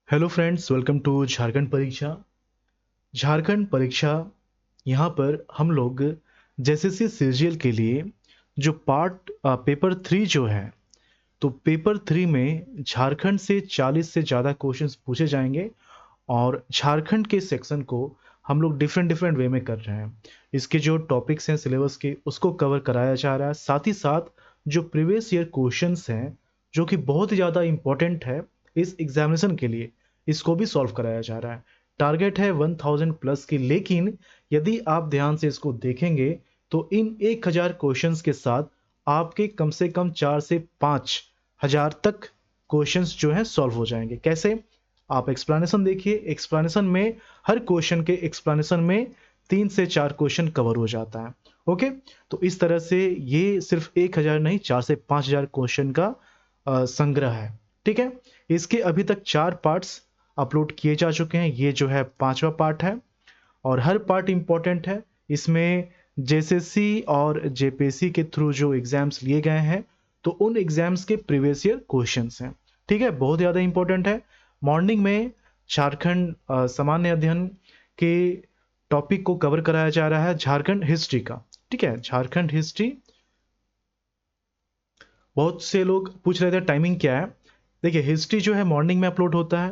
Hello friends, welcome to Jharkhand Pariksha. Jharkhand परीक्षा यहाँ पर हम लोग जेएसएससी सीजीएल के लिए जो पेपर 3 जो है, तो पेपर 3 में झारखंड से 40 से ज़्यादा क्वेश्चंस पूछे जाएंगे और झारखंड के सेक्शन को हम लोग डिफरेंट डिफरेंट वे में कर रहे हैं। इसके जो टॉपिक्स हैं सिलेबस के, उसको कवर कराया जा रहा है। साथ ही साथ जो प्रीवियस ईयर क्वेश्चंस हैं, जो कि बहुत ही ज़्यादा इम्पोर्टेंट है इस एग्जामिनेशन के लिए, इसको भी सॉल्व कराया जा रहा है। टारगेट है 1000 प्लस की, लेकिन यदि आप ध्यान से इसको देखेंगे तो इन 1000 क्वेश्चंस के साथ आपके कम से कम 4 से 5000 तक क्वेश्चंस जो हैं सॉल्व हो जाएंगे। कैसे? आप एक्सप्लेनेशन देखिए, एक्सप्लेनेशन में हर क्वेश्चन के एक्सप्लेनेशन में 3 से 4 क्वेश्चन कवर हो जाता है। ओके, तो इस तरह से ये सिर्फ 1000 नहीं, 4 से 5000 क्वेश्चन का संग्रह है। ठीक है, इसके अभी तक 4 पार्ट्स अपलोड किए जा चुके हैं। ये जो है 5वां पार्ट है और हर पार्ट इंपॉर्टेंट है। इसमें जेएसएससी और जेपीएससी के थ्रू जो एग्जाम्स लिए गए हैं, तो उन एग्जाम्स के प्रीवियस ईयर क्वेश्चंस हैं। ठीक है, बहुत ज़्यादा इंपॉर्टेंट है। मॉर्निंग में झारखंड सामान्य अध्ययन के टॉपिक को कवर कराया जा रहा है, झारखंड हिस्ट्री का। ठीक है, झारखंड हिस्ट्री। बहुत से लोग पूछ रहे थे टाइमिंग क्या है। देखिए, हिस्ट्री जो है मॉर्निंग में अपलोड होता है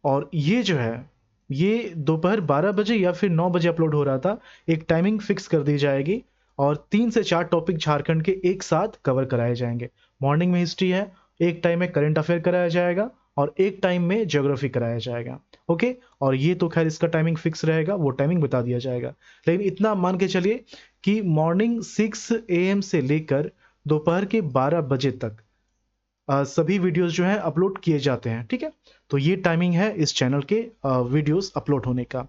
और ये जो है ये दोपहर 12 बजे या फिर 9 बजे अपलोड हो रहा था। एक टाइमिंग फिक्स कर दी जाएगी और 3 से 4 टॉपिक झारखंड के एक साथ कवर कराए जाएंगे। मॉर्निंग में हिस्ट्री है, एक टाइम में करंट अफेयर कराया जाएगा और एक टाइम में ज्योग्राफी कराया जाएगा। ओके, और ये तो खैर इसका टाइमिंग फिक्स रहेगा, वो टाइमिंग बता दिया जाएगा। लेकिन इतना मान के चलिए कि मॉर्निंग 6 AM से लेकर दोपहर के 12 बजे तक सभी वीडियोस जो हैं अपलोड किए जाते हैं। ठीक है, तो ये टाइमिंग है इस चैनल के वीडियोस अपलोड होने का।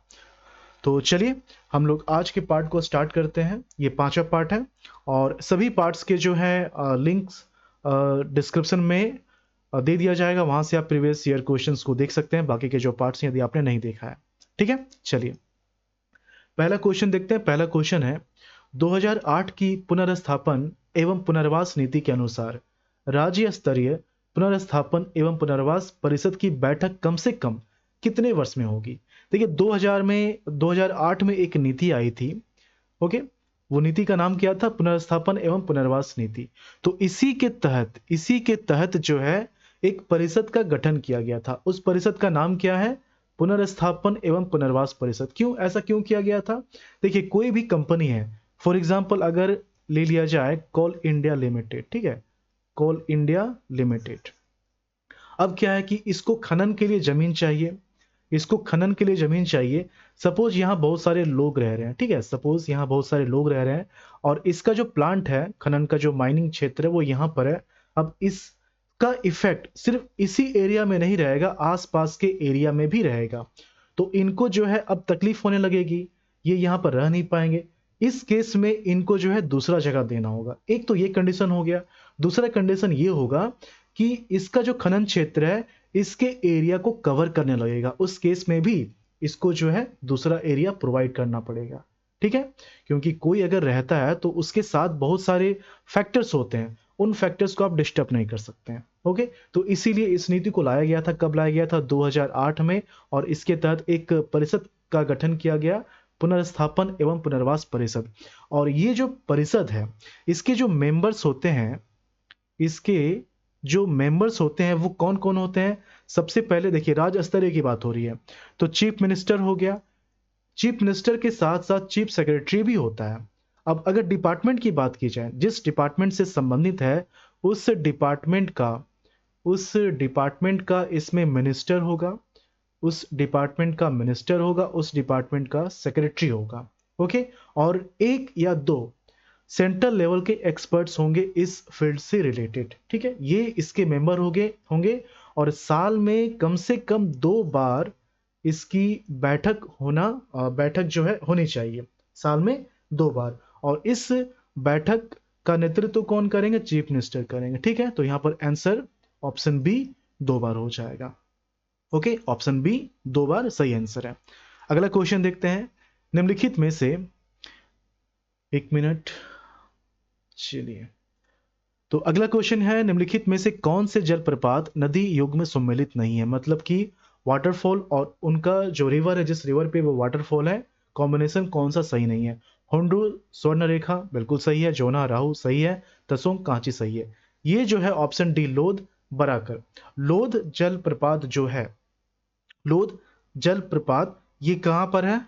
तो चलिए हम लोग आज के पार्ट को स्टार्ट करते हैं। ये 5वां पार्ट है और सभी पार्ट्स के जो है लिंक्स डिस्क्रिप्शन में दे दिया जाएगा। वहां से आप प्रीवियस ईयर क्वेश्चंस को देख सकते हैं, बाकी के जो पार्ट्स हैं यदि आपने नहीं देखा है। ठीक है, चलिए पहला क्वेश्चन देखते हैं। पहला क्वेश्चन है, 2008 की पुनर्स्थापन एवं पुनर्वास नीति के अनुसार राज्य स्तरीय पुनर्स्थापन एवं पुनर्वास परिषद की बैठक कम से कम कितने वर्ष में होगी? देखिए, 2008 में एक नीति आई थी। ओके, वो नीति का नाम क्या था? पुनर्स्थापन एवं पुनर्वास नीति। तो इसी के तहत जो है एक परिषद का गठन किया गया था। उस परिषद का नाम क्या है? पुनर्स्थापन एवं पुनर्वास परिषद। क्यों ऐसा क्यों किया गया था? देखिए, कोई भी कंपनी है, फॉर एग्जांपल अगर ले लिया जाए कोल इंडिया लिमिटेड। ठीक है, कोल इंडिया लिमिटेड। अब क्या है कि इसको खनन के लिए जमीन चाहिए, इसको खनन के लिए जमीन चाहिए। सपोज यहाँ बहुत सारे लोग रह रहे हैं। ठीक है, सपोज यहाँ बहुत सारे लोग रह रहे हैं और इसका जो प्लांट है, खनन का जो माइनिंग क्षेत्र है, वो यहाँ पर है। अब इसका इफेक्ट सिर्फ इसी एरिया में नहीं रहेगा, आसपास के एरिया में भी रहेगा। तो इनको जो है अब तकलीफ होने लगेगी, ये यहाँ पर रह नहीं पाएंगे। इस केस में इनको जो है दूसरा जगह देना होगा। एक तो ये कंडीशन हो गया। दूसरा कंडीशन ये होगा कि इसका जो खनन क्षेत्र है, इसके एरिया को कवर करने लगेगा। उस केस में भी इसको जो है दूसरा एरिया प्रोवाइड करना पड़ेगा। ठीक है, क्योंकि कोई अगर रहता है तो उसके साथ बहुत सारे फैक्टर्स होते हैं, उन फैक्टर्स को आप डिस्टर्ब नहीं कर सकते हैं। ओके, तो इसीलिए इस नीति को लाया गया था। कब लाया गया था? 2008 में। और इसके तहत एक परिषद का गठन किया गया, पुनर्स्थापन एवं पुनर्वास परिषद। और ये जो परिषद है, इसके जो मेंबर्स होते हैं, इसके जो मेंबर्स होते हैं वो कौन कौन होते हैं? सबसे पहले देखिए, राज्य स्तरीय की बात हो रही है तो चीफ मिनिस्टर हो गया। चीफ मिनिस्टर के साथ साथ चीफ सेक्रेटरी भी होता है। अब अगर डिपार्टमेंट की बात की जाए, जिस डिपार्टमेंट से संबंधित है, उस डिपार्टमेंट का इसमें मिनिस्टर होगा, उस डिपार्टमेंट का मिनिस्टर होगा, उस डिपार्टमेंट का सेक्रेटरी होगा। ओके, और एक या दो सेंट्रल लेवल के एक्सपर्ट्स होंगे इस फील्ड से रिलेटेड। ठीक है, ये इसके मेंबर होंगे और साल में कम से कम 2 बार इसकी बैठक जो है होनी चाहिए, साल में 2 बार। और इस बैठक का नेतृत्व कौन करेंगे? चीफ मिनिस्टर करेंगे। ठीक है, तो यहां पर आंसर ऑप्शन बी 2 बार हो जाएगा। ओके, ऑप्शन बी 2 बार सही आंसर है। अगला क्वेश्चन देखते हैं। निम्नलिखित में से, एक मिनट, चलिए, तो अगला क्वेश्चन है, निम्नलिखित में से कौन से जलप्रपात नदी युग में सम्मिलित नहीं है? मतलब कि वाटरफॉल और उनका जो रिवर है, जिस रिवर पे वो वाटरफॉल है, कॉम्बिनेशन कौन सा सही नहीं है? होंडू स्वर्ण रेखा बिल्कुल सही है, जोना राहु सही है, तसोंग कांची सही है। ये जो है ऑप्शन डी लोध बराकर। लोध जलप्रपात जो है, लोध जलप्रपात ये कहां पर है?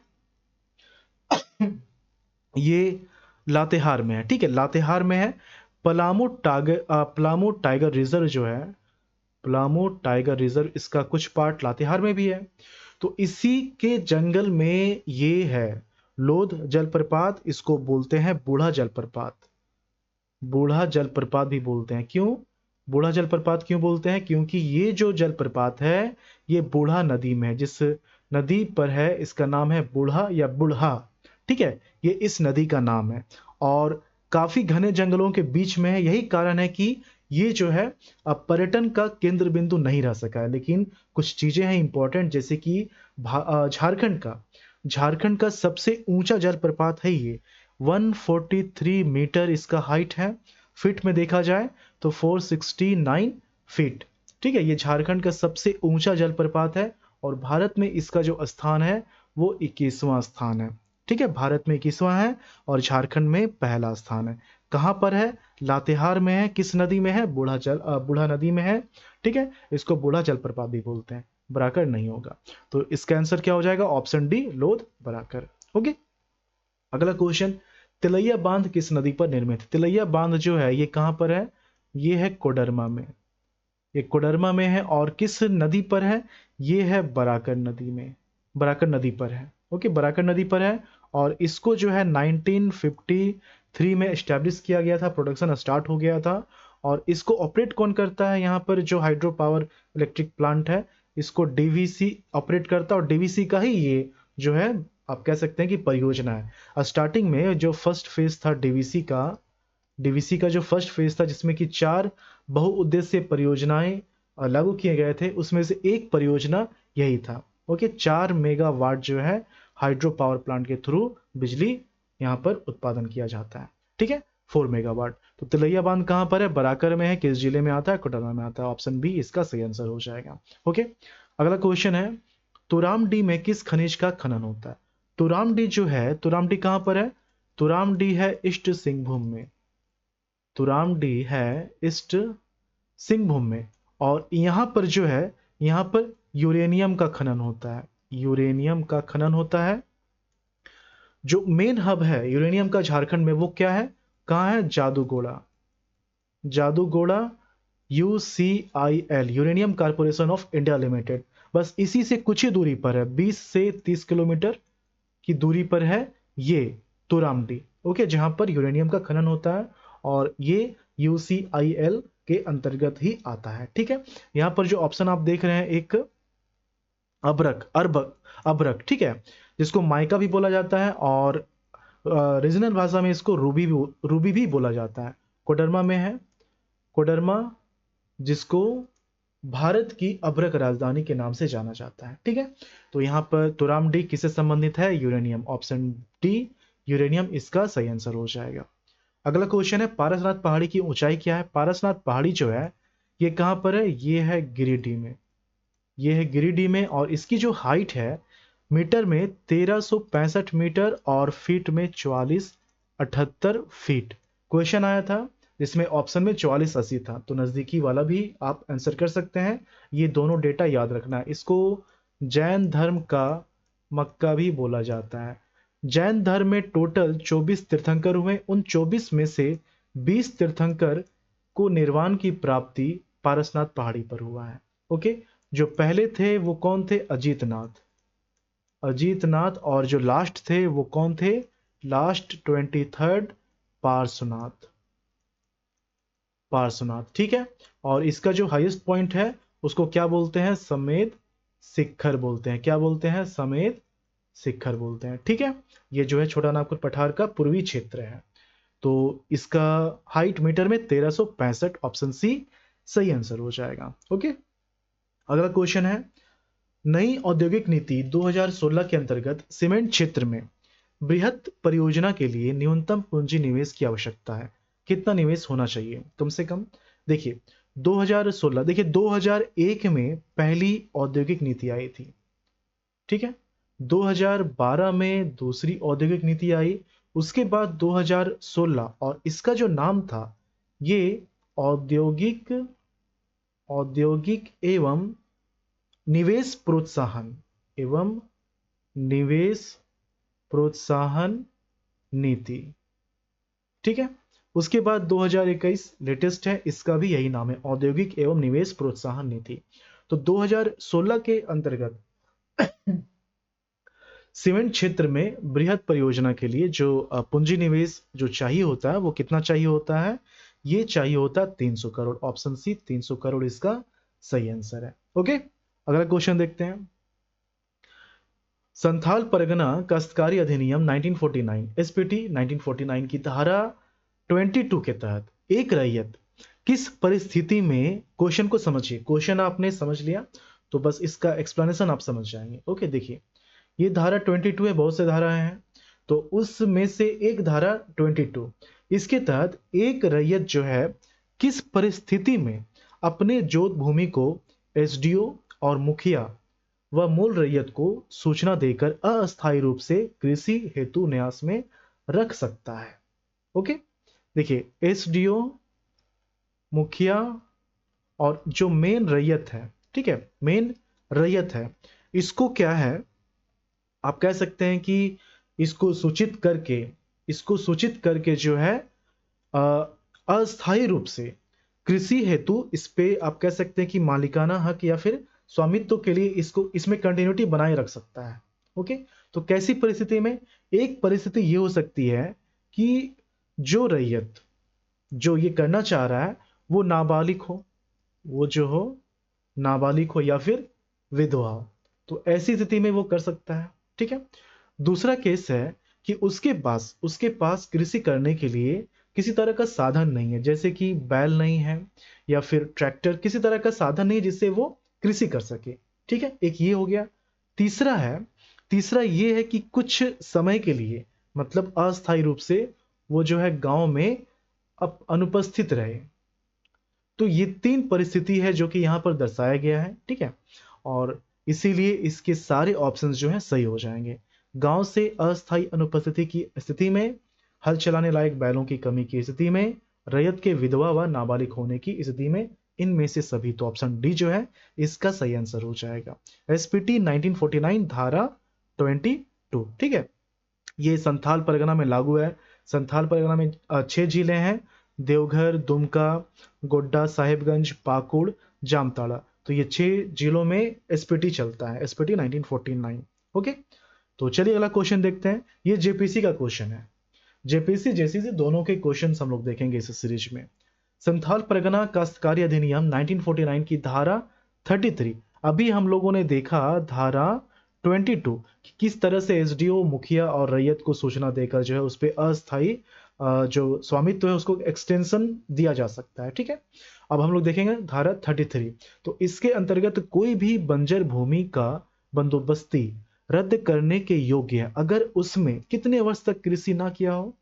ये लातेहार में है, ठीक है, लातेहार में है। पलामू टाइगर रिजर्व जो है, पलामू टाइगर रिजर्व, इसका कुछ पार्ट लातेहार में भी है। तो इसी के जंगल में ये है लोध जलप्रपात, इसको बोलते हैं बूढ़ा जलप्रपात। बूढ़ा जलप्रपात भी बोलते हैं। क्यों बूढ़ा जलप्रपात क्यों बोलते हैं? क्योंकि ये जो जलप्रपात है ये बूढ़ा नदी में है। जिस नदी पर है इसका नाम है बूढ़ा या बुढ़ा, ठीक है, ये इस नदी का नाम है और काफी घने जंगलों के बीच में है। यही कारण है कि ये जो है अब पर्यटन का केंद्र बिंदु नहीं रह सका है। लेकिन कुछ चीजें हैं इंपॉर्टेंट, जैसे कि झारखंड का सबसे ऊंचा जलप्रपात है ये, 143 मीटर इसका हाइट है। फीट में देखा जाए तो 469 फीट, ठीक है। ये झारखंड का सबसे ऊंचा जलप्रपात है और भारत में इसका जो स्थान है वो 21वां स्थान है, ठीक है। भारत में 21वां है और झारखंड में पहला स्थान है। कहाँ पर है? लातेहार में है। किस नदी में है? बूढ़ा नदी में है, ठीक है। इसको बूढ़ा जलप्रपात भी बोलते हैं, बराकर नहीं होगा। तो इसका आंसर क्या हो जाएगा? ऑप्शन डी लोध बराकर। ओके, अगला क्वेश्चन, तिलैया बांध किस नदी पर निर्मित है? तिलैया बांध जो है ये कहां पर है? ये है कोडरमा में, ये कोडरमा में है। और किस नदी पर है? ये है बराकर नदी में, बराकर नदी पर है। ओके, बराकर नदी पर है और इसको जो है 1953 में एस्टैब्लिश किया गया था, प्रोडक्शन स्टार्ट हो गया था। और इसको ऑपरेट कौन करता है? यहाँ पर जो हाइड्रो पावर इलेक्ट्रिक प्लांट है इसको डीवीसी ऑपरेट करता है और डीवीसी का ही ये जो है आप कह सकते हैं कि परियोजना है। स्टार्टिंग में जो फर्स्ट फेज था डीवीसी का जो फर्स्ट फेज था जिसमें कि 4 बहुउद्देश्य परियोजनाएं लागू किए गए थे, उसमें से एक परियोजना यही था। ओके, 4 मेगावाट जो है हाइड्रो पावर प्लांट के थ्रू बिजली यहाँ पर उत्पादन किया जाता है, ठीक है, 4 मेगावाट। तो तिलैया बांध कहाँ पर है? बराकर में है। किस जिले में आता है? कोडरमा में आता है। ऑप्शन बी इसका सही आंसर हो जाएगा। ओके, अगला क्वेश्चन है, तुरामडी में किस खनिज का खनन होता है? तुरामडी जो है, तुरामडी कहाँ पर है? तुरामडी है ईस्ट सिंहभूम में, तुरामडी है ईस्ट सिंहभूम में। और यहाँ पर जो है, यहाँ पर यूरेनियम का खनन होता है, यूरेनियम का खनन होता है। जो मेन हब है यूरेनियम का झारखंड में वो क्या है? कहाँ है? Jaduguda, Jaduguda UCIL, uranium corporation of India limited. बस इसी से कुछ ही दूरी पर है, 20 से 30 किलोमीटर की दूरी पर है ये तुरामडी। ओके, जहां पर यूरेनियम का खनन होता है और ये UCIL के अंतर्गत ही आता है, ठीक है। यहाँ पर जो ऑप्शन आप देख रहे हैं, एक अब्रक, ठीक है, जिसको माइका भी बोला जाता है और रीजनल भाषा में इसको रूबी भी बोला जाता है। कोडरमा में है, कोडरमा जिसको भारत की अब्रक राजधानी के नाम से जाना जाता है, ठीक है। तो यहाँ पर तुरामडी किससे संबंधित है? यूरेनियम। ऑप्शन डी यूरेनियम इसका सही आंसर हो जाएगा। अगला क्वेश्चन है, पारसनाथ पहाड़ी की ऊंचाई क्या है? पारसनाथ पहाड़ी जो है ये कहां पर है? ये है गिरिडीह में, ये है गिरिडीह में। और इसकी जो हाइट है मीटर में 1365 मीटर और फीट में 4478 फीट। क्वेश्चन आया था जिसमें ऑप्शन में 4480 था, तो नजदीकी वाला भी आप आंसर कर सकते हैं। ये दोनों डेटा याद रखना है। इसको जैन धर्म का मक्का भी बोला जाता है। जैन धर्म में टोटल 24 तीर्थंकर हुए, उन 24 में से 20 तीर्थंकर को निर्वाण की प्राप्ति पारसनाथ पहाड़ी पर हुआ है। ओके, जो पहले थे वो कौन थे? अजीतनाथ। और जो लास्ट थे वो कौन थे? लास्ट 23rd पार्श्वनाथ, ठीक है। और इसका जो हाईएस्ट पॉइंट है उसको क्या बोलते हैं? समेत शिखर बोलते हैं। क्या बोलते हैं? समेत शिखर बोलते हैं, ठीक है। ये जो है छोटा नागपुर पठार का पूर्वी क्षेत्र है। तो इसका हाइट मीटर में 1365, ऑप्शन सी सही आंसर हो जाएगा। ओके, अगला क्वेश्चन है, नई औद्योगिक नीति 2016 के अंतर्गत सीमेंट क्षेत्र में बृहत परियोजना के लिए न्यूनतम पूंजी निवेश की आवश्यकता है। कितना निवेश होना चाहिए कम से कम? देखिए, 2016, देखिए 2001 में पहली औद्योगिक नीति आई थी, ठीक है। 2012 में दूसरी औद्योगिक नीति आई, उसके बाद 2016, और इसका जो नाम था ये औद्योगिक औद्योगिक एवं निवेश प्रोत्साहन नीति, ठीक है। उसके बाद 2021 लेटेस्ट है, इसका भी यही नाम है, औद्योगिक एवं निवेश प्रोत्साहन नीति। तो 2016 के अंतर्गत सीमेंट क्षेत्र में बृहद परियोजना के लिए जो पूंजी निवेश जो चाहिए होता है वो कितना चाहिए होता है, ये चाहिए होता है 300 करोड़। ऑप्शन सी 300 करोड़ इसका सही आंसर है। ओके, अगला क्वेश्चन देखते हैं। संथाल परगना काश्तकारी अधिनियम 1949 एसपीटी 1949 की धारा 22 के तहत एक रैयत किस परिस्थिति में, क्वेश्चन को समझिए, क्वेश्चन आपने समझ लिया तो बस इसका एक्सप्लेनेशन आप समझ जाएंगे। ओके, देखिए ये धारा 22 है, बहुत से धाराएं हैं, तो उसमें से एक धारा 22, इसके तहत एक रैयत जो है किस परिस्थिति में अपने जोत भूमि को एसडीओ और मुखिया व मूल रैयत को सूचना देकर अस्थायी रूप से कृषि हेतु न्यास में रख सकता है। ओके, देखिए एसडीओ, मुखिया और जो मेन रैयत है, ठीक है, मेन रैयत है, इसको क्या है, आप कह सकते हैं कि इसको सूचित करके जो है अस्थायी रूप से कृषि हेतु इस पे आप कह सकते हैं कि मालिकाना हक या फिर स्वामित्व के लिए इसको इसमें कंटिन्यूटी बनाए रख सकता है। ओके, तो कैसी परिस्थिति में, एक परिस्थिति ये हो सकती है कि जो रैयत जो ये करना चाह रहा है वो नाबालिग हो, नाबालिग हो या फिर विधवा हो, तो ऐसी स्थिति में वो कर सकता है, ठीक है। दूसरा केस है कि उसके पास कृषि करने के लिए किसी तरह का साधन नहीं है, जैसे कि बैल नहीं है या फिर ट्रैक्टर, किसी तरह का साधन नहीं जिससे वो कृषि कर सके, ठीक है, एक ये हो गया। तीसरा ये है कि कुछ समय के लिए, मतलब अस्थायी रूप से वो जो है गांव में अब अनुपस्थित रहे। तो ये तीन परिस्थिति है जो कि यहाँ पर दर्शाया गया है, ठीक है, और इसीलिए इसके सारे ऑप्शंस जो हैं सही हो जाएंगे। गांव से अस्थायी अनुपस्थिति की स्थिति में, हल चलाने लायक बैलों की कमी की स्थिति में, रैयत के विधवा व नाबालिग होने की स्थिति में, इनमें से सभी, तो ऑप्शन डी जो है इसका सही आंसर हो जाएगा। एसपीटी 1949 धारा 22, ठीक है, ये संथाल परगना में लागू है। संथाल परगना में 6 जिले हैं, देवघर, दुमका, गोड्डा, साहिबगंज, पाकुड़, जामताड़ा, तो ये 6 जिलों में एसपीटी चलता है, एसपीटी 1949। ओके, तो चलिए अगला क्वेश्चन देखते हैं। ये जेपीसी का क्वेश्चन है, जेपीसी जेसीसी दोनों के क्वेश्चन हम लोग देखेंगे इस सीरीज में। संथाल परगना काश्तकारी अधिनियम 1949 की धारा 33, अभी हम लोगों ने देखा धारा 22 कि किस तरह से एसडीओ, मुखिया और रैयत को सूचना देकर जो है उस पर अस्थायी जो स्वामित्व है उसको एक्सटेंशन दिया जा सकता है, ठीक है। अब हम लोग देखेंगे धारा 33, तो इसके अंतर्गत कोई भी बंजर भूमि का बंदोबस्ती रद्द करने के योग्य है अगर उसमें कितने वर्ष तक कृषि ना किया हो।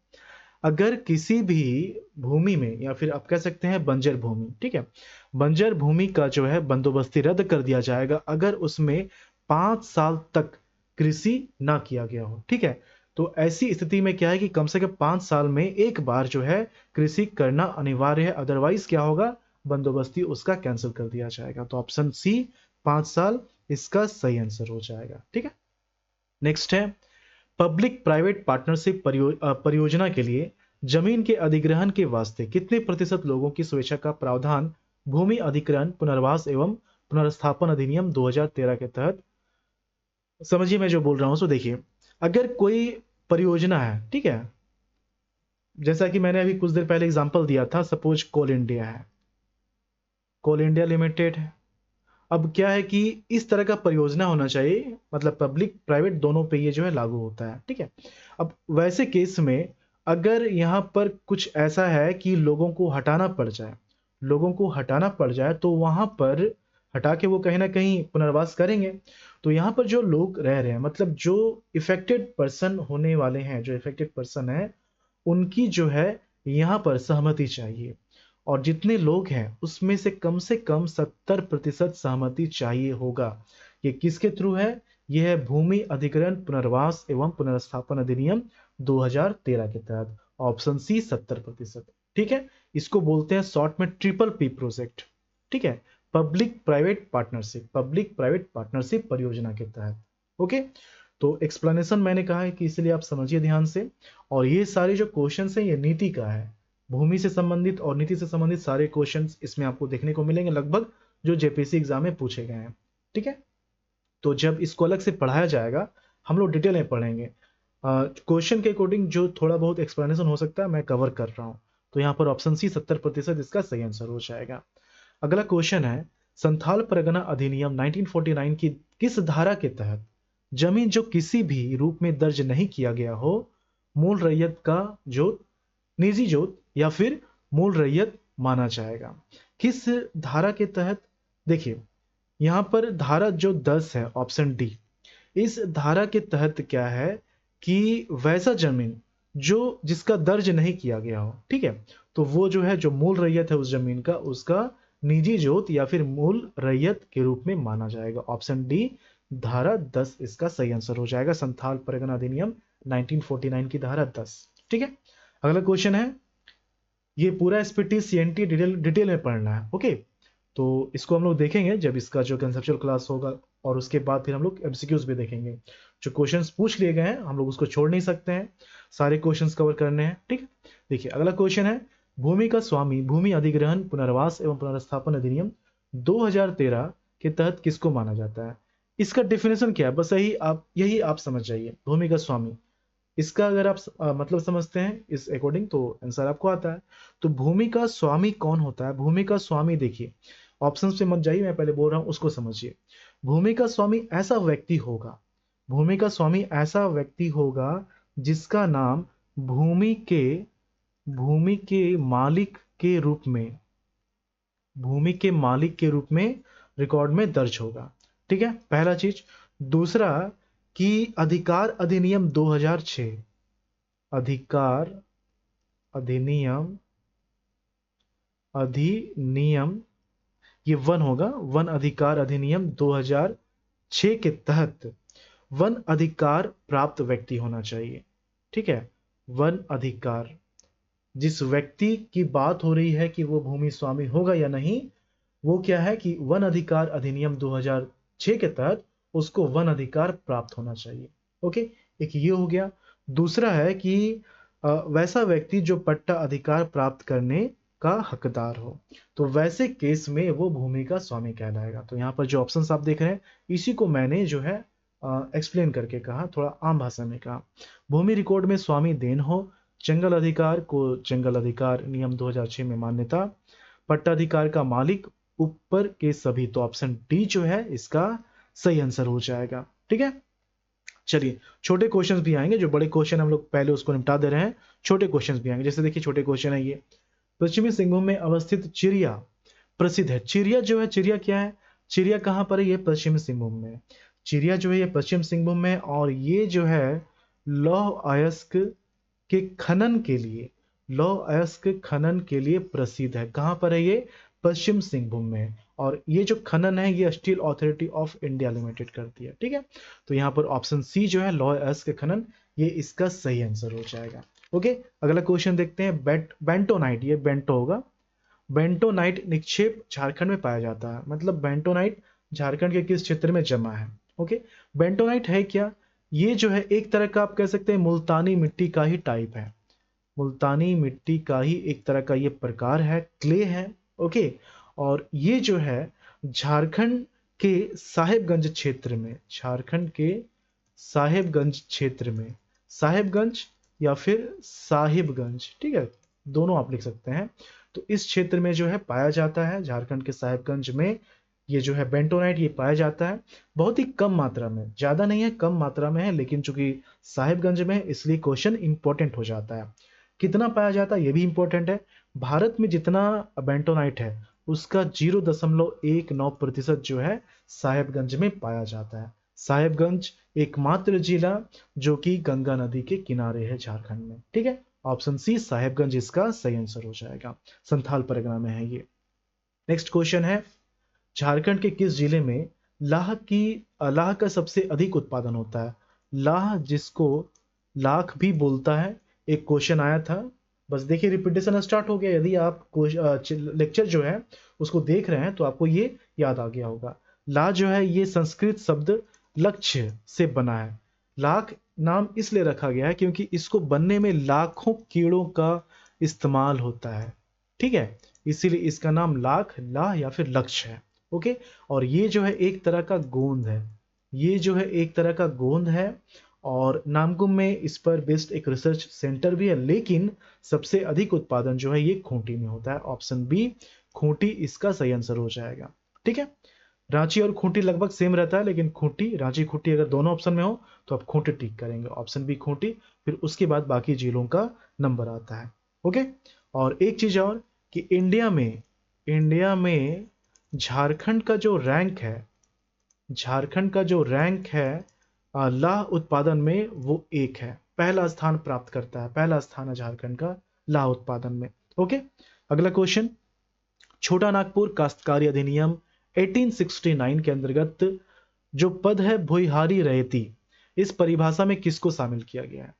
अगर किसी भी भूमि में, या फिर आप कह सकते हैं बंजर भूमि, ठीक है, बंजर भूमि का जो है बंदोबस्ती रद्द कर दिया जाएगा अगर उसमें 5 साल तक कृषि ना किया गया हो, ठीक है। तो ऐसी स्थिति में क्या है कि कम से कम 5 साल में एक बार जो है कृषि करना अनिवार्य है, अदरवाइज क्या होगा, बंदोबस्ती उसका कैंसिल कर दिया जाएगा। तो ऑप्शन सी 5 साल इसका सही आंसर हो जाएगा, ठीक है। नेक्स्ट है पब्लिक प्राइवेट पार्टनरशिप परियोजना के लिए जमीन के अधिग्रहण के वास्ते कितने प्रतिशत लोगों की स्वेच्छा का प्रावधान भूमि अधिग्रहण, पुनर्वास एवं पुनर्स्थापन अधिनियम 2013 के तहत, समझिए मैं जो बोल रहा हूं। सो देखिए, अगर कोई परियोजना है, ठीक है, जैसा कि मैंने अभी कुछ देर पहले एग्जांपल दिया था, सपोज कोल इंडिया है, कोल इंडिया लिमिटेड है। अब क्या है कि इस तरह का परियोजना होना चाहिए, मतलब पब्लिक प्राइवेट दोनों पे ये जो है लागू होता है, ठीक है। अब वैसे केस में अगर यहाँ पर कुछ ऐसा है कि लोगों को हटाना पड़ जाए तो वहां पर हटा के वो कहीं ना कहीं पुनर्वास करेंगे। तो यहाँ पर जो लोग रह रहे हैं, मतलब जो इफेक्टेड पर्सन होने वाले हैं, जो इफेक्टेड पर्सन है, उनकी जो है यहाँ पर सहमति चाहिए। और जितने लोग हैं उसमें से कम 70% सहमति चाहिए होगा। ये किसके थ्रू है? ये है भूमि अधिग्रहण पुनर्वास एवं पुनर्स्थापन अधिनियम 2013 के तहत। Option C 70%। ठीक है, इसको बोलते हैं शॉर्ट में ट्रिपल पी प्रोजेक्ट। ठीक है, पब्लिक प्राइवेट पार्टनरशिप परियोजना के तहत। ओके, तो एक्सप्लेनेशन मैंने कहा है कि इसलिए आप समझिए ध्यान से। और ये सारे जो क्वेश्चंस हैं ये नीति का है, भूमि से संबंधित और नीति से संबंधित सारे क्वेश्चंस इसमें आपको देखने को मिलेंगे लगभग, जो जेपीएससी एग्जाम में पूछे गए हैं। ठीक है, तो जब इसको अलग से पढ़ाया जाएगा हम लोग डिटेल में पढ़ेंगे। क्वेश्चन के अकॉर्डिंग जो थोड़ा बहुत एक्सप्लेनेशन हो सकता है मैं कवर कर रहा हूँ। तो यहाँ पर ऑप्शन सी 70% इसका सही आंसर हो जाएगा। अगला क्वेश्चन है, संथाल परगना अधिनियम 1949 की किस धारा के तहत जमीन जो किसी भी रूप में दर्ज नहीं किया गया हो, मूल रैयत का जोत, निजी जोत या फिर मूल रैयत माना जाएगा? किस धारा के तहत? देखिए यहां पर धारा जो 10 है ऑप्शन डी, इस धारा के तहत क्या है कि वैसा जमीन जो जिसका दर्ज नहीं किया गया हो, ठीक है, तो वो जो है जो मूल रैयत है उस जमीन का, उसका निजी जोत या फिर मूल रैयत के रूप में माना जाएगा। ऑप्शन डी धारा 10 इसका सही आंसर हो जाएगा, संथाल परगना अधिनियम 1949 की धारा 10। ठीक है, अगला क्वेश्चन है, ये पूरा एसपीटी सीएनटी डिटेल में पढ़ना है। ओके, तो इसको हम लोग देखेंगे जब इसका जो कंसेप्चुअल क्लास होगा, और उसके बाद फिर हम लोग एमसीक्यूज भी देखेंगे। जो क्वेश्चंस पूछ लिए गए हैं हम लोग उसको छोड़ नहीं सकते हैं, सारे क्वेश्चंस कवर करने हैं। ठीक है, देखिए अगला क्वेश्चन है, भूमि का स्वामी भूमि अधिग्रहण पुनर्वास एवं पुनर्स्थापन अधिनियम 2013 के तहत किसको माना जाता है? इसका डेफिनेशन क्या है, बस यही आप समझ जाइए। भूमि का स्वामी, इसका अगर आप मतलब समझते हैं इस अकॉर्डिंग तो आंसर आपको आता है। तो भूमि का स्वामी कौन होता है? भूमि का स्वामी, देखिए ऑप्शन पे मत जाइए, मैं पहले बोल रहा हूं उसको समझिए। भूमि का स्वामी ऐसा व्यक्ति होगा, भूमि का स्वामी ऐसा व्यक्ति होगा जिसका नाम भूमि के मालिक के रूप में, भूमि के मालिक के रूप में रिकॉर्ड में दर्ज होगा। ठीक है, पहला चीज। दूसरा कि अधिकार अधिनियम 2006, अधिकार अधिनियम ये वन होगा, वन अधिकार अधिनियम 2006 के तहत वन अधिकार प्राप्त व्यक्ति होना चाहिए। ठीक है, वन अधिकार, जिस व्यक्ति की बात हो रही है कि वो भूमि स्वामी होगा या नहीं, वो क्या है कि वन अधिकार अधिनियम 2006 के तहत उसको वन अधिकार प्राप्त होना चाहिए। ओके, एक ये हो गया। दूसरा है कि वैसा व्यक्ति जो पट्टा अधिकार प्राप्त करने का हकदार हो, तो वैसे केस में वो भूमि का स्वामी कहलाएगा। तो यहाँ पर जो ऑप्शंस आप देख रहे हैं इसी को मैंने जो है एक्सप्लेन करके कहा, थोड़ा आम भाषा में कहा। भूमि रिकॉर्ड में स्वामी देन हो, जंगल अधिकार को जंगल अधिकार नियम 2006 में मान्यता, पट्टाधिकार का मालिक, ऊपर के सभी। तो ऑप्शन डी जो है इसका सही आंसर हो जाएगा। ठीक है, चलिए छोटे क्वेश्चंस भी आएंगे, जो बड़े क्वेश्चन हम लोग पहले उसको निपटा दे रहे हैं, छोटे क्वेश्चंस भी आएंगे। जैसे देखिए छोटे क्वेश्चन है ये, पश्चिमी सिंहभूम में अवस्थित चिड़िया प्रसिद्ध है। चिड़िया जो है, चिड़िया क्या है, चिड़िया कहां पर है? ये पश्चिमी सिंहभूम में। चिड़िया जो है ये पश्चिम सिंहभूम में, और ये जो है लौह अयस्क के खनन के लिए, लौह अयस्क खनन के लिए प्रसिद्ध है। कहां पर है ये? पश्चिम सिंहभूम में। और ये जो खनन है ये steel authority of India limited करती है। ठीक है, तो यहाँ पर ऑप्शन सी जो है लौह अयस्क खनन, ये इसका सही आंसर हो जाएगा। ओके, अगला क्वेश्चन देखते हैं। बेंटोनाइट, ये बेंटो होगा, बेंटोनाइट निक्षेप झारखंड में पाया जाता है। मतलब बेंटोनाइट झारखंड के किस क्षेत्र में जमा है? ओके, बेंटोनाइट है क्या? ये जो है एक तरह का आप कह सकते हैं मुल्तानी मिट्टी का ही टाइप है, मुल्तानी मिट्टी का ही एक तरह का ये प्रकार है, क्ले है। ओके, और ये जो है झारखंड के साहेबगंज क्षेत्र में, झारखंड के साहेबगंज क्षेत्र में, साहेबगंज या फिर साहिबगंज, ठीक है, दोनों आप लिख सकते हैं। तो इस क्षेत्र में जो है पाया जाता है, झारखंड के साहेबगंज में ये जो है बेंटोनाइट ये पाया जाता है। बहुत ही कम मात्रा में, ज्यादा नहीं है, कम मात्रा में है, लेकिन चूंकि साहिबगंज में इसलिए क्वेश्चन इंपॉर्टेंट हो जाता है। कितना पाया जाता है ये भी इंपॉर्टेंट है। भारत में जितना बेंटोनाइट है उसका 0.19% जो है साहेबगंज में पाया जाता है। साहेबगंज एकमात्र जिला जो कि गंगा नदी के किनारे है झारखंड में। ठीक है, ऑप्शन सी साहेबगंज इसका सही आंसर हो जाएगा, संथाल परगना में है ये। नेक्स्ट क्वेश्चन है, झारखंड के किस जिले में लाह का सबसे अधिक उत्पादन होता है? लाह जिसको लाख भी बोलता है, एक क्वेश्चन आया था, बस देखिए रिपीटेशन स्टार्ट हो गया। यदि आप लेक्चर जो है उसको देख रहे हैं तो आपको ये याद आ गया होगा। लाह जो है ये संस्कृत शब्द लक्ष्य से बना है। लाख नाम इसलिए रखा गया है क्योंकि इसको बनने में लाखों कीड़ों का इस्तेमाल होता है, ठीक है, इसीलिए इसका नाम लाह या फिर लक्ष्य है। ओके, और ये जो है एक तरह का गोंद है, ये जो है एक तरह का गोंद है, और नामकुम में इस पर बेस्ड एक रिसर्च सेंटर भी है, लेकिन सबसे अधिक उत्पादन जो है ये खूंटी में होता है। ऑप्शन बी खूंटी इसका सही आंसर हो जाएगा, ठीक है। रांची और खूंटी लगभग सेम रहता है, लेकिन खूंटी, रांची खूंटी अगर दोनों ऑप्शन में हो तो आप खूंटी टिक करेंगे, ऑप्शन बी खूंटी, फिर उसके बाद बाकी जिलों का नंबर आता है। ओके, और एक चीज और कि इंडिया में झारखंड का जो रैंक है, झारखंड का जो रैंक है लाह उत्पादन में, वो एक है, पहला स्थान प्राप्त करता है, पहला स्थान है झारखंड का लाह उत्पादन में। ओके, अगला क्वेश्चन, छोटा नागपुर काश्तकारी अधिनियम 1869 के अंतर्गत जो पद है भुइहारी रैयती, इस परिभाषा में किसको शामिल किया गया है?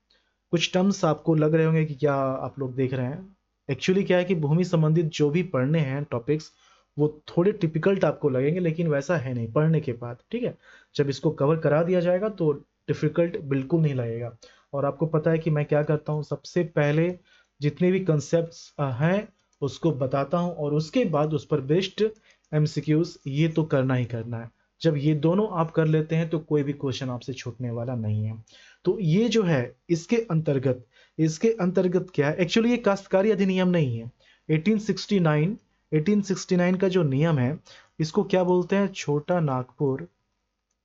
कुछ टर्म्स आपको लग रहे होंगे कि क्या आप लोग देख रहे हैं, एक्चुअली क्या है कि भूमि संबंधित जो भी पढ़ने हैं टॉपिक्स वो थोड़े टिपिकल्ट आपको लगेंगे, लेकिन वैसा है नहीं पढ़ने के बाद, ठीक है। जब इसको कवर करा दिया जाएगा तो डिफिकल्ट बिल्कुल नहीं लगेगा। और आपको पता है कि मैं क्या करता हूँ, सबसे पहले जितने भी कंसेप्ट्स हैं उसको बताता हूँ, और उसके बाद उस पर बेस्ड एमसीक्यूज ये तो करना ही करना है। जब ये दोनों आप कर लेते हैं तो कोई भी क्वेश्चन आपसे छूटने वाला नहीं है। तो ये जो है इसके अंतर्गत क्या है, एक्चुअली ये काश्तकारी अधिनियम नहीं है। 1869 का जो नियम है इसको क्या बोलते हैं, छोटा नागपुर,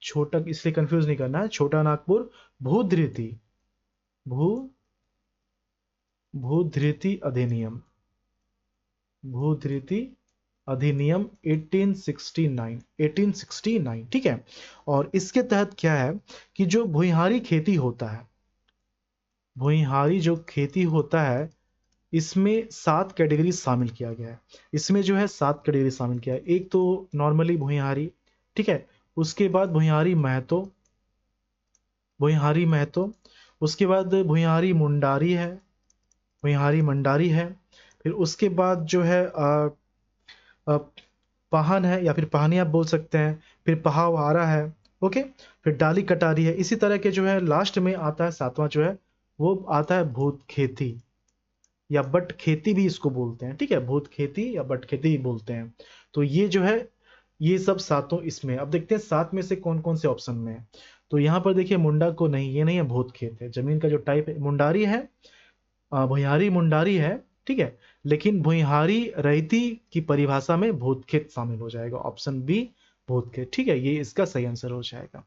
छोटा इसलिए कंफ्यूज नहीं करना है, छोटा नागपुर भूधृति भूधृति अधिनियम, भूधृति अधिनियम 1869, ठीक है। और इसके तहत क्या है कि जो भुइहारी खेती होता है, भुइहारी जो खेती होता है, इसमें 7 कैटेगरी शामिल किया गया है। इसमें जो है 7 कैटेगरी शामिल किया है। एक तो नॉर्मली भुइहारी, ठीक है, उसके बाद भुइहारी महतो, उसके बाद भुइहारी मुंडारी है, भुइहारी मंडारी है, फिर उसके बाद जो है अ, पाहन है या फिर पाहनी आप बोल सकते हैं, फिर पहावारा है, ओके, फिर डाली कटारी है। इसी तरह के जो है लास्ट में आता है 7वां जो है वो आता है भूत खेती या बट खेती भी इसको बोलते हैं, ठीक है, भूत खेती या बट खेती भी बोलते हैं। तो ये जो है ये सब सातों इसमें, अब देखते हैं 7 में से कौन कौन से ऑप्शन में है। तो यहाँ पर देखिए मुंडा को नहीं, ये नहीं है, भूत खेत है, जमीन का जो टाइप है मुंडारी है, भुइहारी मुंडारी है, ठीक है, लेकिन भुइहारी रैयती की परिभाषा में भूत खेत शामिल हो जाएगा, ऑप्शन बी भूत खेत, ठीक है, ये इसका सही आंसर हो जाएगा।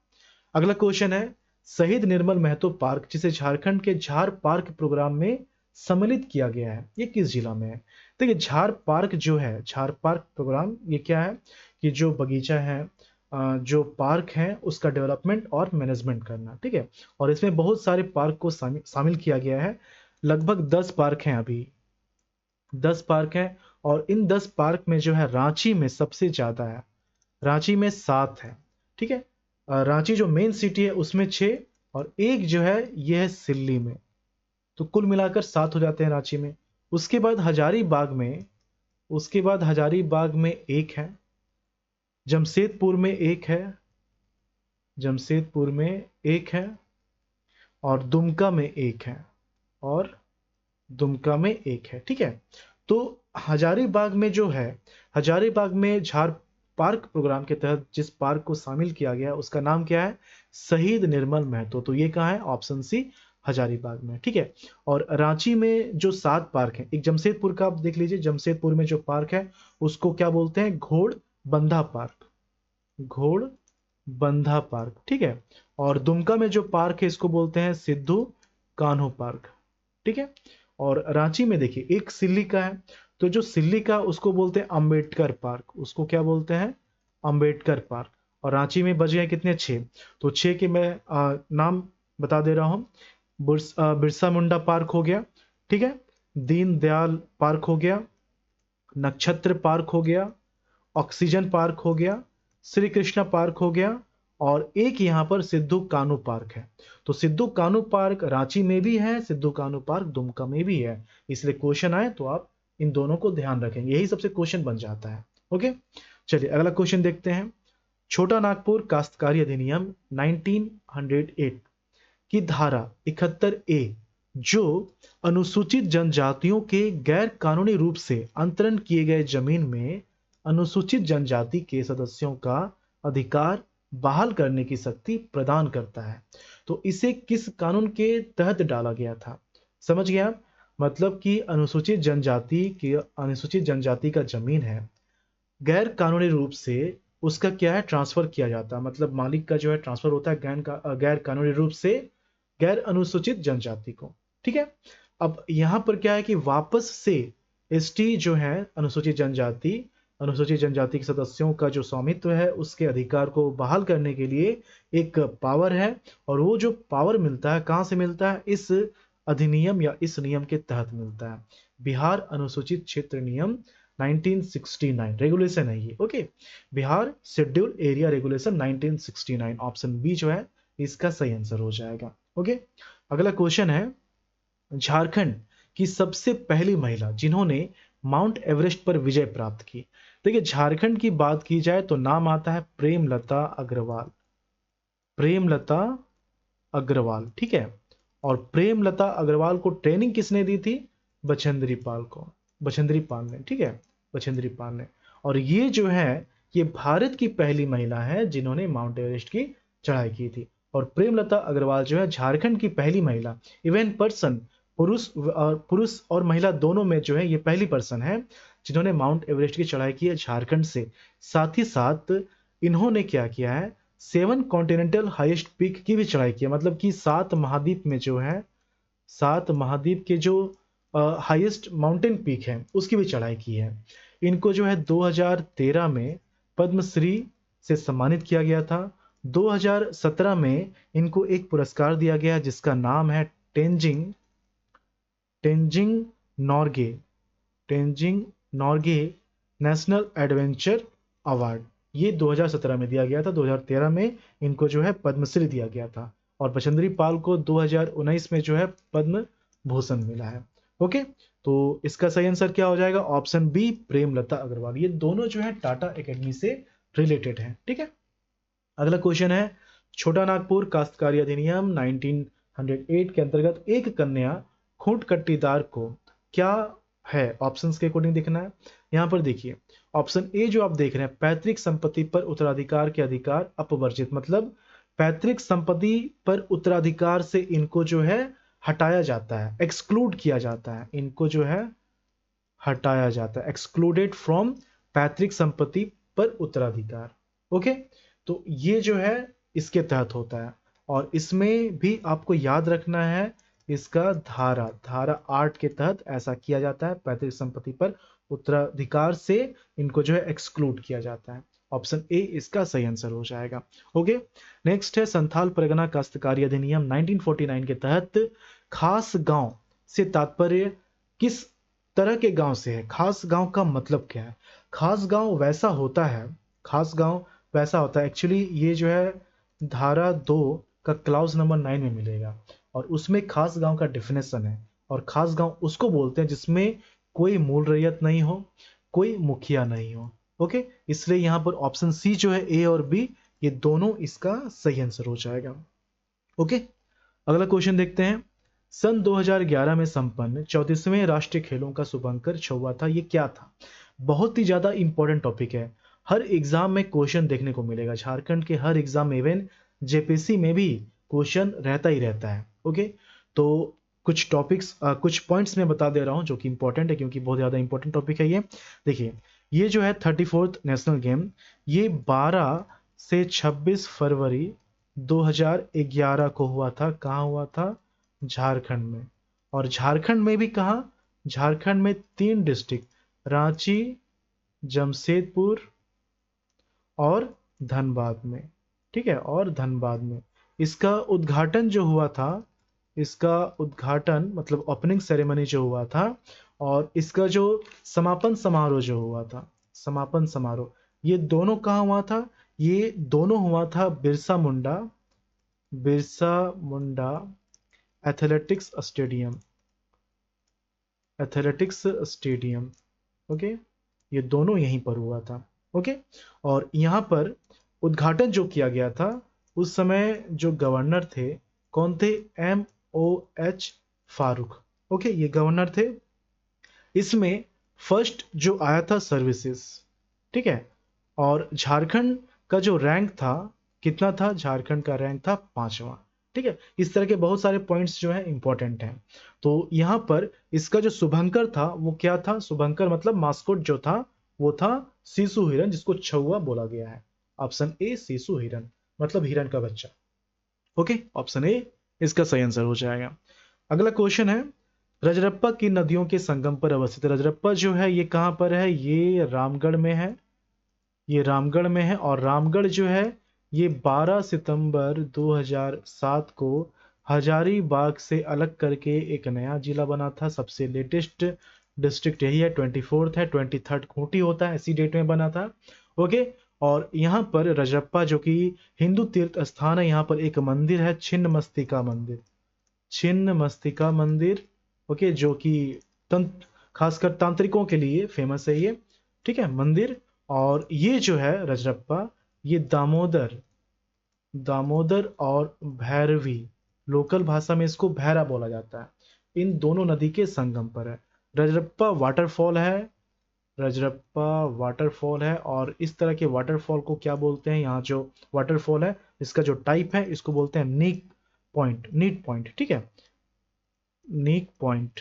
अगला क्वेश्चन है, शहीद निर्मल महतो पार्क जिसे झारखंड के झार पार्क प्रोग्राम में सम्मिलित किया गया है, ये किस जिला में है? देखिए झार पार्क जो है, झार पार्क प्रोग्राम ये क्या है कि जो बगीचा है, जो पार्क है उसका डेवलपमेंट और मैनेजमेंट करना, ठीक है, और इसमें बहुत सारे पार्क को शामिल किया गया है। लगभग 10 पार्क हैं, अभी 10 पार्क हैं, और इन 10 पार्क में जो है रांची में सबसे ज्यादा है, रांची में 7 है, ठीक है। रांची जो मेन सिटी है उसमें 6, और एक जो है ये है सिल्ली में, तो कुल मिलाकर 7 हो जाते हैं रांची में। उसके बाद हजारीबाग में, एक है, जमशेदपुर में एक है, और दुमका में एक है, ठीक है। तो हजारीबाग में जो है, हजारीबाग में झार पार्क प्रोग्राम के तहत जिस पार्क को शामिल किया गया उसका नाम क्या है, शहीद निर्मल महतो, तो ये कहाँ है, ऑप्शन सी हजारीबाग में, ठीक है। और रांची में जो 7 पार्क हैं, एक जमशेदपुर का आप देख लीजिए, जमशेदपुर में जो पार्क है उसको क्या बोलते हैं, घोड़बंधा पार्क, ठीक है। और दुमका में जो पार्क है इसको बोलते हैं सिद्धू कान्हो पार्क, ठीक है। और रांची में देखिए एक सिल्ली का है, तो जो सिल्ली का उसको बोलते हैं अंबेडकर पार्क, उसको क्या बोलते हैं, अंबेडकर पार्क। और रांची में बच गए कितने, 6, तो 6 के मैं नाम बता दे रहा हूँ। बिरसा मुंडा पार्क हो गया, ठीक है, दीनदयाल पार्क हो गया, नक्षत्र पार्क हो गया, ऑक्सीजन पार्क हो गया, श्री कृष्णा पार्क हो गया, और एक यहाँ पर सिद्धू कान्हू पार्क है। तो सिद्धू कान्हू पार्क रांची में भी है, सिद्धू कान्हू पार्क दुमका में भी है, इसलिए क्वेश्चन आए तो आप इन दोनों को ध्यान रखेंगे, यही सबसे क्वेश्चन बन जाता है। ओके, चलिए अगला क्वेश्चन देखते हैं। छोटा नागपुर काश्तकारी अधिनियम 1908 की धारा 71A जो अनुसूचित जनजातियों के गैर कानूनी रूप से अंतरण किए गए जमीन में अनुसूचित जनजाति के सदस्यों का अधिकार बहाल करने की शक्ति प्रदान करता है। तो इसे किस कानून के तहत डाला गया था? समझ गया, मतलब कि अनुसूचित जनजाति का जमीन है, गैर कानूनी रूप से उसका क्या है, ट्रांसफर किया जाता है, मतलब मालिक का जो है ट्रांसफर होता है गैर कानूनी रूप से गैर अनुसूचित जनजाति को। ठीक है, अब यहाँ पर क्या है कि वापस से एसटी जो है अनुसूचित जनजाति के सदस्यों का जो स्वामित्व है उसके अधिकार को बहाल करने के लिए एक पावर है, और वो जो पावर मिलता है कहाँ से मिलता है, इस अधिनियम या इस नियम के तहत मिलता है। बिहार अनुसूचित क्षेत्र नियम 1969 रेगुलेशन है ये। Okay, Bihar schedule area regulation 1969, option B जो है इसका सही आंसर हो जाएगा। ओके, अगला क्वेश्चन है, झारखंड की सबसे पहली महिला जिन्होंने माउंट एवरेस्ट पर विजय प्राप्त की। देखिए, झारखंड की बात की जाए तो नाम आता है प्रेमलता अग्रवाल, प्रेमलता अग्रवाल। ठीक है, और प्रेमलता अग्रवाल को ट्रेनिंग किसने दी थी? बछेंद्री पाल को, बछेंद्री पाल ने। ठीक है, बछेंद्री पाल ने। और ये जो है ये भारत की पहली महिला है जिन्होंने माउंट एवरेस्ट की चढ़ाई की थी। और प्रेमलता अग्रवाल जो है झारखंड की पहली महिला, इवन पर्सन, पुरुष और महिला दोनों में जो है ये पहली पर्सन है जिन्होंने माउंट एवरेस्ट की चढ़ाई की है झारखंड से। साथ ही साथ इन्होंने क्या किया है, 7 कॉन्टिनेंटल हाईएस्ट पीक की भी चढ़ाई की है, मतलब कि 7 महाद्वीप में जो है 7 महाद्वीप के जो हाईएस्ट माउंटेन पीक है उसकी भी चढ़ाई की है। इनको जो है 2013 में पद्मश्री से सम्मानित किया गया था। 2017 में इनको एक पुरस्कार दिया गया जिसका नाम है Tenzing Norgay, Tenzing Norgay national adventure award. ये 2017 में दिया गया था, 2013 में इनको जो है पद्मश्री दिया गया था, और बछेंद्री पाल को 2019 में जो है पद्म भूषण मिला है। ओके, तो इसका सही आंसर क्या हो जाएगा, ऑप्शन बी प्रेमलता अग्रवाल। ये दोनों जो है टाटा एकेडमी से रिलेटेड है। ठीक है, अगला क्वेश्चन है, छोटा नागपुर काश्तकारी अधिनियम 1908 के अंतर्गत एक कन्या खूंट कट्टीदार को क्या है, ऑप्शंस के अकॉर्डिंग देखना है। यहां पर देखिए, ऑप्शन ए जो आप देख रहे हैं, पैतृक संपत्ति पर उत्तराधिकार के अधिकार अपवर्जित, मतलब पैतृक संपत्ति पर उत्तराधिकार से इनको जो है हटाया जाता है, एक्सक्लूड किया जाता है, इनको जो है हटाया जाता है, एक्सक्लूडेड फ्रॉम पैतृक संपत्ति पर उत्तराधिकार। ओके, तो ये जो है इसके तहत होता है, और इसमें भी आपको याद रखना है इसका धारा 8 के तहत ऐसा किया जाता है, पैतृक संपत्ति पर उत्तराधिकार से इनको जो है एक्सक्लूड किया जाता है। ऑप्शन ए इसका सही आंसर हो जाएगा। ओके, नेक्स्ट है, संथाल परगना काश्तकारी अधिनियम 1949 के तहत खास गांव से तात्पर्य किस तरह के गांव से है? खास गांव का मतलब क्या है? खास गांव वैसा होता है, खास गांव वैसा होता है, एक्चुअली ये जो है धारा 2 का क्लाउज नंबर 9 में मिलेगा, और उसमें खास गांव का डेफिनेशन है, और खास गांव उसको बोलते हैं जिसमें कोई मूल रैयत नहीं हो, कोई मुखिया नहीं हो। ओके, इसलिए यहां पर ऑप्शन सी जो है ए और बी ये दोनों इसका सही आंसर हो जाएगा। ओके, अगला क्वेश्चन देखते हैं, सन 2011 में संपन्न 34वें राष्ट्रीय खेलों का शुभांकर हुआ था, ये क्या था? बहुत ही ज्यादा इंपॉर्टेंट टॉपिक है, हर एग्जाम में क्वेश्चन देखने को मिलेगा, झारखंड के हर एग्जाम में, इवन जेपीसी में भी क्वेश्चन रहता ही रहता है। ओके, तो कुछ टॉपिक्स कुछ पॉइंट्स में बता दे रहा हूं जो कि इंपॉर्टेंट है, क्योंकि बहुत ज्यादा इंपॉर्टेंट टॉपिक है ये। देखिए, ये जो है 34th नेशनल गेम, ये 12 से 26 फरवरी 2011 को हुआ था। कहाँ हुआ था? झारखंड में। और झारखंड में भी कहाँ? झारखंड में 3 डिस्ट्रिक्ट, रांची, जमशेदपुर और धनबाद में। ठीक है, और धनबाद में इसका उद्घाटन जो हुआ था इसका उद्घाटन मतलब ओपनिंग सेरेमनी जो हुआ था, और इसका जो समापन समारोह जो हुआ था, समापन समारोह, ये दोनों कहाँ हुआ था? ये दोनों हुआ था Birsa Munda athletics stadium, athletics stadium. Okay, ये दोनों यहीं पर हुआ था। ओके, और यहाँ पर उद्घाटन जो किया गया था, उस समय जो गवर्नर थे, कौन थे? MOH फारूक। ओके, ये गवर्नर थे। इसमें फर्स्ट जो आया था सर्विसेज, ठीक है। और झारखंड का जो रैंक था, कितना था? झारखंड का रैंक था 5वां। ठीक है, इस तरह के बहुत सारे पॉइंट्स जो है इंपॉर्टेंट हैं। तो यहाँ पर इसका जो शुभंकर था वो क्या था? शुभंकर मतलब मास्कोट जो था वो था सीसु हिरन, जिसको छुआ बोला गया है। ऑप्शन ए सीसु हिरन मतलब हिरन का बच्चा। ओके, ऑप्शन ए इसका सही आंसर हो जाएगा। अगला क्वेश्चन है, रजरप्पा की नदियों के संगम पर अवस्थित रजरप्पा जो है ये कहाँ पर है? ये रामगढ़ में है, ये रामगढ़ में है। और रामगढ़ जो है ये 12 सितंबर 2007 को हजारीबाग से अलग करके एक नया जिला बना था। सबसे लेटेस्ट डिस्ट्रिक्ट यही है, 24th है, 23rd खूंटी होता है, इसी डेट में बना था। ओके, और यहाँ पर रजरप्पा जो कि हिंदू तीर्थ स्थान है, यहाँ पर एक मंदिर है, छिन्न मस्तिका मंदिर, छिन्न मस्तिका मंदिर। ओके, जो कि तंत्र खासकर तांत्रिकों के लिए फेमस है ये, ठीक है, मंदिर। और ये जो है रजरप्पा, ये दामोदर, दामोदर और भैरवी, लोकल भाषा में इसको भैरा बोला जाता है, इन दोनों नदी के संगम पर है। रजरप्पा वाटरफॉल है, रजरप्पा वाटरफॉल है। और इस तरह के वाटरफॉल को क्या बोलते हैं? यहाँ जो वाटरफॉल है इसका जो टाइप है इसको बोलते हैं नीक पॉइंट, नीक पॉइंट, ठीक है, नीक पॉइंट।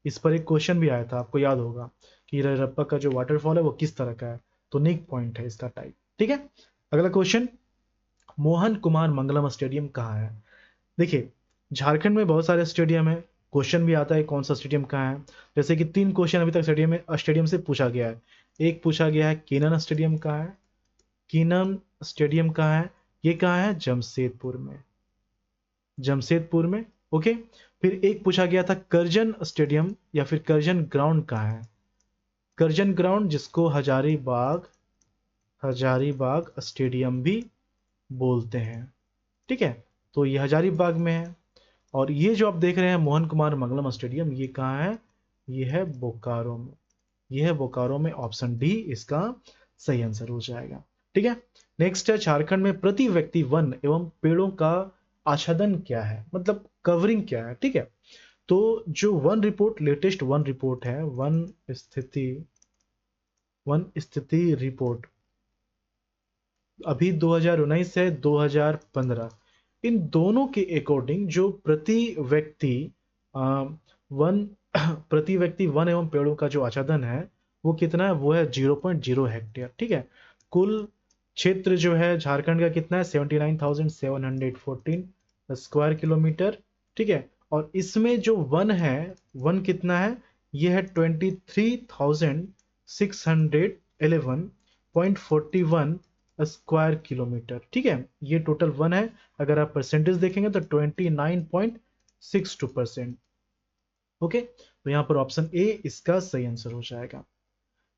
इस पर एक क्वेश्चन भी आया था, आपको याद होगा कि रजरप्पा का जो वाटरफॉल है वो किस तरह का है, तो नीक पॉइंट है इसका टाइप। ठीक है, अगला क्वेश्चन, मोहन कुमार मंगलम स्टेडियम कहाँ है? देखिए, झारखंड में बहुत सारे स्टेडियम है, क्वेश्चन भी आता है कौन सा स्टेडियम कहाँ है। जैसे कि 3 क्वेश्चन अभी तक स्टेडियम से पूछा गया है। एक पूछा गया है कीनन स्टेडियम कहाँ है, कीनन स्टेडियम कहाँ है? ये कहाँ है? जमशेदपुर में, जमशेदपुर में। ओके, फिर एक पूछा गया था करजन स्टेडियम या फिर करजन ग्राउंड कहाँ है? करजन ग्राउंड, जिसको हजारीबाग, हजारीबाग स्टेडियम भी बोलते हैं, ठीक है, तो ये हजारीबाग में है। और ये जो आप देख रहे हैं मोहन कुमार मंगलम स्टेडियम, ये कहाँ है? ये है बोकारो में, ये है बोकारो में। ऑप्शन डी इसका सही आंसर हो जाएगा। ठीक है, नेक्स्ट है, झारखंड में प्रति व्यक्ति वन एवं पेड़ों का आच्छादन क्या है, मतलब कवरिंग क्या है? ठीक है, तो जो one report, latest one report है, वन स्थिति रिपोर्ट अभी 2019 से 2015, इन दोनों के अकॉर्डिंग जो प्रति व्यक्ति वन प्रति व्यक्ति वन एवं पेड़ों का जो आच्छादन है वो कितना है? वो है 0.0 हेक्टेयर। ठीक है, कुल क्षेत्र जो है झारखंड का कितना है? 79,714 स्क्वायर किलोमीटर। ठीक है, और इसमें जो वन है, वन कितना है? ये है 23,611.41 स्क्वायर किलोमीटर। ठीक है, ये टोटल वन है। अगर आप परसेंटेज देखेंगे तो 29.62%। ओके, तो यहाँ पर ऑप्शन ए इसका सही आंसर हो जाएगा।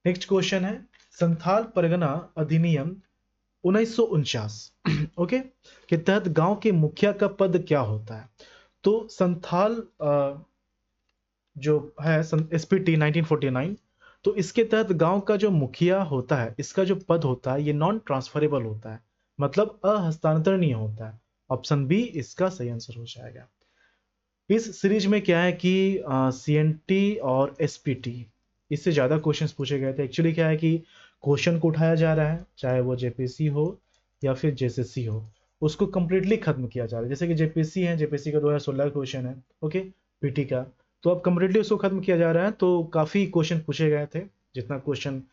नेक्स्ट क्वेश्चन है, संथाल परगना अधिनियम 1949 ओके के तहत गांव के मुखिया का पद क्या होता है? तो संथाल जो है एसपीटी 1949, तो इसके तहत गांव का जो मुखिया होता है, इसका जो पद होता है ये नॉन ट्रांसफरेबल होता है, मतलब अहस्तांतरणीय होता है। ऑप्शन बी इसका सही आंसर हो जाएगा। इस सीरीज में क्या है कि सीएनटी और एसपीटी, इससे ज़्यादा क्वेश्चंस पूछे गए थे। एक्चुअली क्या है कि क्वेश्चन को उठाया जा रहा है, चाहे वो जेपीसी हो या फिर जेसीसी हो, उसको कंप्लीटली खत्म किया जा रहा है। जैसे कि जेपीसी है, जेपीसी का 2016 क्वेश्चन है, ओके, पीटी का, तो अब कंप्लीटली उसको खत्म किया जा रहा है। तो काफ़ी क्वेश्चन पूछे गए थे, जितना क्वेश्चन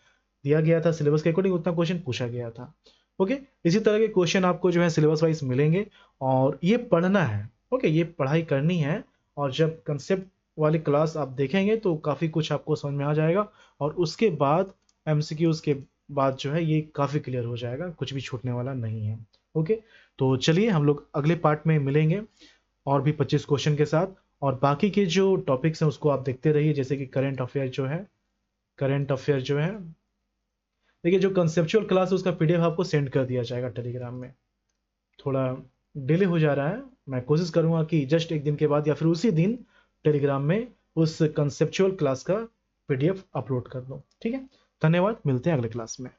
दिया गया था सिलेबस के अकॉर्डिंग उतना क्वेश्चन पूछा गया था। ओके, इसी तरह के क्वेश्चन आपको जो है सिलेबस वाइज मिलेंगे, और ये पढ़ना है। ओके, ये पढ़ाई करनी है, और जब कंसेप्ट वाली क्लास आप देखेंगे तो काफ़ी कुछ आपको समझ में आ जाएगा, और उसके बाद एमसीक्यूज के बाद जो है ये काफ़ी क्लियर हो जाएगा, कुछ भी छूटने वाला नहीं है। ओके, तो चलिए हम लोग अगले पार्ट में मिलेंगे, और भी 25 क्वेश्चन के साथ। और बाकी के जो टॉपिक्स हैं उसको आप देखते रहिए, जैसे कि करंट अफेयर जो है, देखिए जो कंसेप्चुअल क्लास है उसका पीडीएफ आपको सेंड कर दिया जाएगा टेलीग्राम में। थोड़ा डिले हो जा रहा है, मैं कोशिश करूंगा कि जस्ट एक दिन के बाद या फिर उसी दिन टेलीग्राम में उस कंसेप्चुअल क्लास का पीडीएफ अपलोड कर दूं। ठीक है, धन्यवाद, मिलते हैं अगले क्लास में।